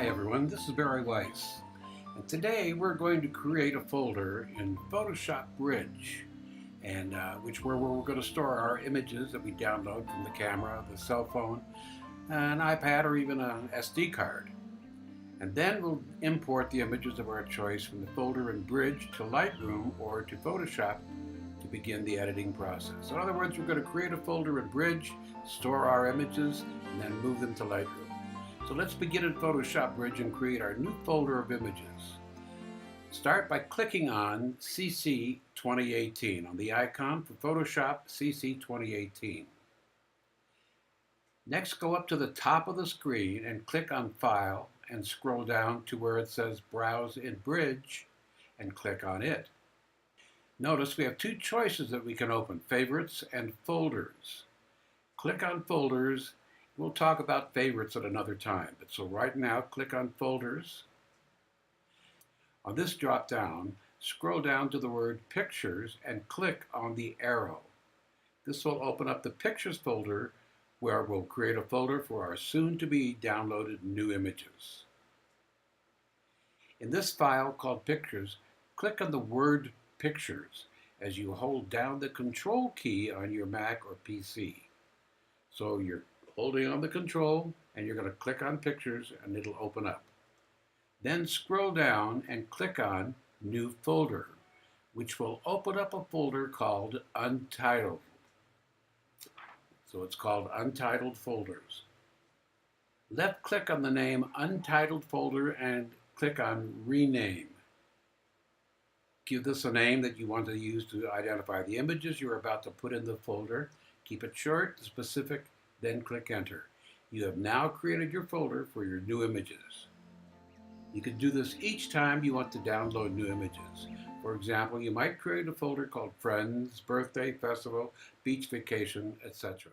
Hi everyone, this is Barry Weiss, and today we're going to create a folder in Photoshop Bridge, and where we're going to store our images that we download from the camera, the cell phone, an iPad, or even an SD card. And then we'll import the images of our choice from the folder in Bridge to Lightroom or to Photoshop to begin the editing process. In other words, we're going to create a folder in Bridge, store our images, and then move them to Lightroom. So let's begin in Photoshop Bridge and create our new folder of images. Start by clicking on CC 2018 on the icon for Photoshop CC 2018. Next, go up to the top of the screen and click on File and scroll down to where it says Browse in Bridge and click on it. Notice we have two choices that we can open, Favorites and Folders. Click on Folders. We'll talk about favorites at another time, but so right now click on Folders. On this drop down, scroll down to the word Pictures and click on the arrow. This will open up the Pictures folder where we'll create a folder for our soon-to-be downloaded new images. In this file called Pictures, click on the word Pictures as you hold down the Control key on your Mac or PC. So you're holding on the Control and you're going to click on Pictures and it'll open up. Then scroll down and click on New Folder, which will open up a folder called Untitled. So it's called Untitled Folders. Left click on the name Untitled Folder and click on Rename. Give this a name that you want to use to identify the images you're about to put in the folder. Keep it short, specific, then click Enter. You have now created your folder for your new images. You can do this each time you want to download new images. For example, you might create a folder called Friends, Birthday, Festival, Beach Vacation, etc.